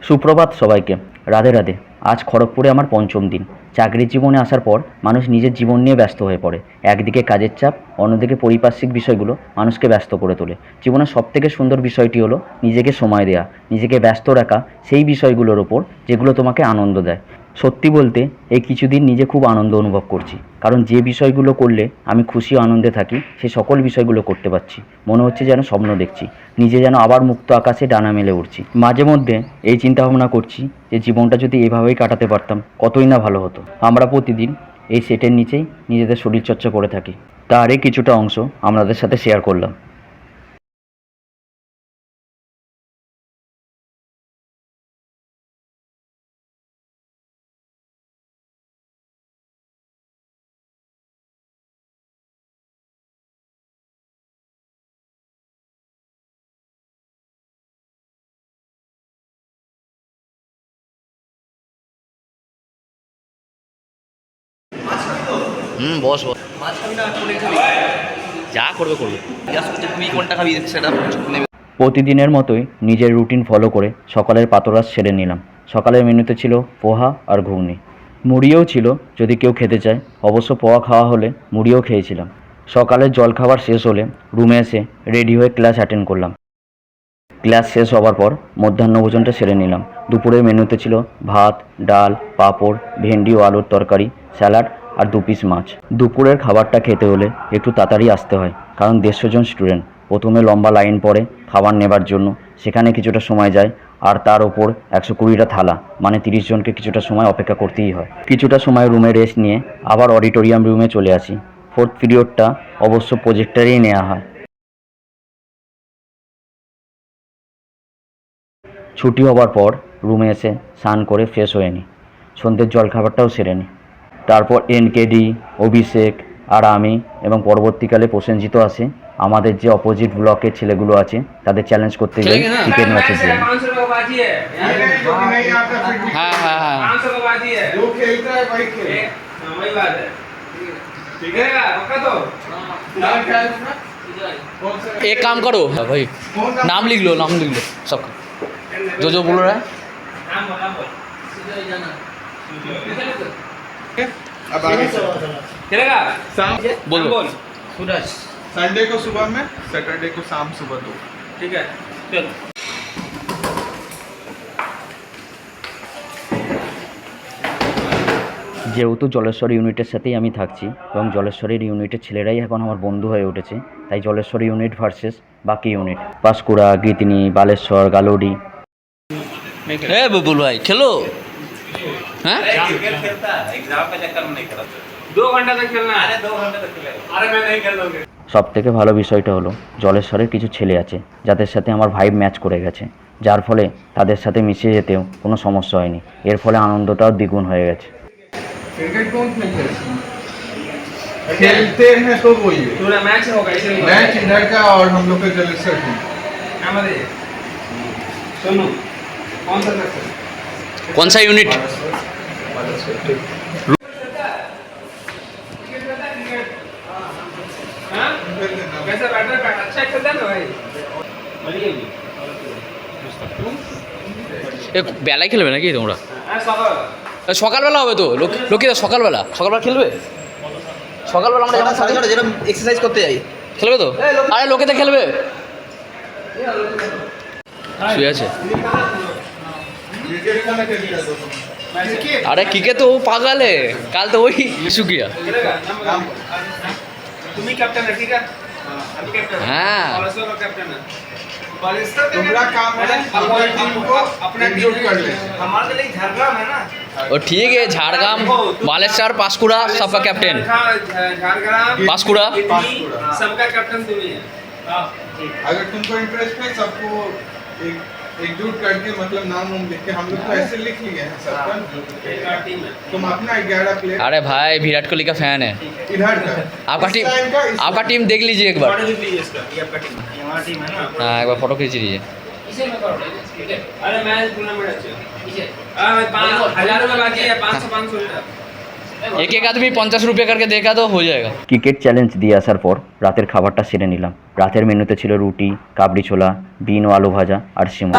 সুপ্রভাত সবাইকে। রাধে রাধে। আজ খড়গপুরে আমার পঞ্চম দিন। চাকরির জীবনে আসার পর মানুষ নিজের জীবন নিয়ে ব্যস্ত হয়ে পড়ে। একদিকে কাজের চাপ, অন্যদিকে পারিপার্শ্বিক বিষয়গুলো মানুষকে ব্যস্ত করে তোলে। জীবনের সবথেকে সুন্দর বিষয়টি হলো নিজেকে সময় দেওয়া, নিজেকে ব্যস্ত রাখা সেই বিষয়গুলোর ওপর যেগুলো তোমাকে আনন্দ দেয়। সত্যি বলতে এই কিছুদিন নিজে খুব আনন্দ অনুভব করছি, কারণ যে বিষয়গুলো করলে আমি খুশি ও আনন্দে থাকি সে সকল বিষয়গুলো করতে পারছি। মনে হচ্ছে যেন স্বপ্ন দেখছি, নিজে যেন আবার মুক্ত আকাশে ডানা মেলে উঠছি। মাঝে মধ্যে এই চিন্তা ভাবনা করছি যে জীবনটা যদি এভাবেই কাটাতে পারতাম কতই না ভালো হতো। আমরা প্রতিদিন এই সেটের নিচেই নিজেদের শরীরচর্চা করে থাকি, তারই কিছুটা অংশ আপনাদের সাথে শেয়ার করলাম। বস বস। মাছ খাবি না কোনে খাবি? যা করবে করবে। জিজ্ঞাসা করছে তুই কোনটা খাবি সেটা নেবে। প্রতিদিনের মতোই নিজের রুটিন ফলো করে সকালের পাতরাস সেরে নিলাম। সকালের মেনুতে ছিল পোহা আর ঘুগনি, মুড়িও ছিল যদি কেউ খেতে চায়। অবশ্য পোহা খাওয়া হলে মুড়িও খেয়েছিলাম। সকালের জলখাবার শেষ হলে রুমে এসে রেডি হয়ে ক্লাস অ্যাটেন্ড করলাম। ক্লাস শেষ হবার পর মধ্যাহ্নভোজনটা সেরে নিলাম। দুপুরের মেনুতে ছিল ভাত, ডাল, পাঁপড়, ভেন্ডি ও আলুর তরকারি, স্যালাড আর 2 পিস মাছ। দুপুরের খাবারটা খেতে হলে একটু তাড়াতাড়ি আসতে হয়, কারণ 150 জন স্টুডেন্ট। প্রথমে লম্বা লাইন পড়ে খাবার নেবার জন্য, সেখানে কিছুটা সময় যায়। আর তার ওপর 120টা থালা, মানে 30 জনকে কিছুটা সময় অপেক্ষা করতেই হয়। কিছুটা সময় রুমে রেস্ট নিয়ে আবার অডিটোরিয়াম রুমে চলে আসি। 4th পিরিয়ডটা অবশ্য প্রজেক্টরেই নেওয়া হয়। ছুটি হবার পর রুমে এসে স্নান করে ফ্রেশ হয়ে নিই, সন্ধ্যের জলখাবারটাও সেরে নিই। তারপর এনকেডি, অভিষেক আর আমি এবং পরবর্তীকালে প্রসেনজিৎ আসে। আমাদের যে অপোজিট ব্লকের ছেলেগুলো আছে তাদের চ্যালেঞ্জ করতে যাই ক্রিকেট ম্যাচের জন্য। হ্যাঁ হ্যাঁ হ্যাঁ। एक काम करो भाई, नाम लिख लो सबका जो जो बोल रहा है। अब आगे चलेगा शाम बोलो। बोल सूरज। संडे को सुबह में, सैटरडे को शाम सुबह 2। ठीक है चल। যেহেতু জলেশ্বর ইউনিটের সাথেই আমি থাকছি এবং জলেশ্বরের ইউনিটের ছেলেরাই এখন আমার বন্ধু হয়ে উঠেছে, তাই জলেশ্বর ইউনিট ভার্সেস বাকি ইউনিট পাঁশকুড়া, গীতিনি, বালেশ্বর, গালুডি। ए बुलबुल भाई खेलो। हाँ खेलता एग्जाम के चक्कर में नहीं खेला। 2 घंटा तक खेलना है। अरे 2 घंटे तक खेलेगा। अरे मैं नहीं खेल लूंगा। সবথেকে ভালো বিষয়টা হলো জলেশ্বরের কিছু ছেলে আছে যাদের সাথে আমার ভাইব ম্যাচ করে গেছে, যার ফলে তাদের সাথে মিশে যেতেও কোনো সমস্যা হয়নি। এর ফলে আনন্দটাও দ্বিগুণ হয়ে গেছে। क्रिकेट कौन खेलते हैं? खेलते हैं तो वही है। पूरा मैच होगा इसलिए मैच इधर का और हम लोग का जलेसर टीम। हमारे सुनो कौन सा मैच है? कौन सा यूनिट? हाँ कैसा बैटर अच्छा खेलता है ना भाई। बढ़िया भी एक বেলায় খেলবে নাকি তোমরা? हाँ सवाल সকালবেলা হবে তো লোকিদা, সকালবেলা খেলবে। সকালবেলা আমরা যেমন যেরকম এক্সারসাইজ করতে যাই খেলবে তো। আরে লোকেতে খেলবে, শুয়ে আছে। क्रिकेट कौन खेलता है दोस्तों? अरे किके तो वो पागल है, कल तो वही इशू किया। तुम ही कैप्टन है ठीक है। अभी कैप्टन हाँ। बालेश्वर का कैप्टन है। तुम्हारा काम है अपने टीम को अपना एकजुट कर ले। हमारे लिए झारग्राम है ना। और ठीक है, झाड़ग्राम, बालेश्वर, पाँशकुड़ा सबका कैप्टन। झारग्राम पाँशकुड़ा सबका कैप्टन तुम ही है। अगर तुमको इंटरेस्ट है सबको एकजुट करके, मतलब नाम लिख के हम लोग तो ऐसे लिख लिए हैं सबका। टीम है तुम अपना 11 प्लेयर अरे भाई विराट कोहली का फैन है। इधर का आपका टीम देख लीजिए एक बार। ये आपका टीम है, हमारा टीम है ना। हाँ एक बार फोटो खींच लीजिए। अरे मैच टूर्नामेंट अच्छा। हाँ 5000 रुपये बाकी है, 500 500 रुपये। एक एक आदमी 50 रुपये करके देखा तो हो जाएगा। ক্রিকেট চ্যালেঞ্জ দিয়ে আসার পর রাতের খাবারটা সেরে নিলাম। রাতের মেনুতে ছিল রুটি, কাবলি ছোলা, বিন ও আলু ভাজা আর সিমুই।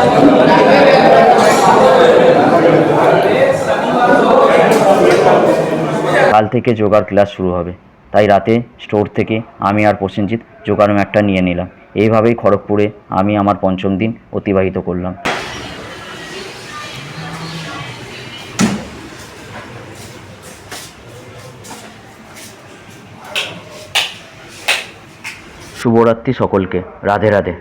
কাল থেকে যোগার ক্লাস শুরু হবে, তাই রাতে স্টোর থেকে আমি আর প্রসেনজিৎ যোগার ম্যাটটা নিয়ে নিলাম। এইভাবেই খড়গপুরে আমি আমার পঞ্চম দিন অতিবাহিত করলাম। শুভরাত্রি সকলকে, রাধে রাধে।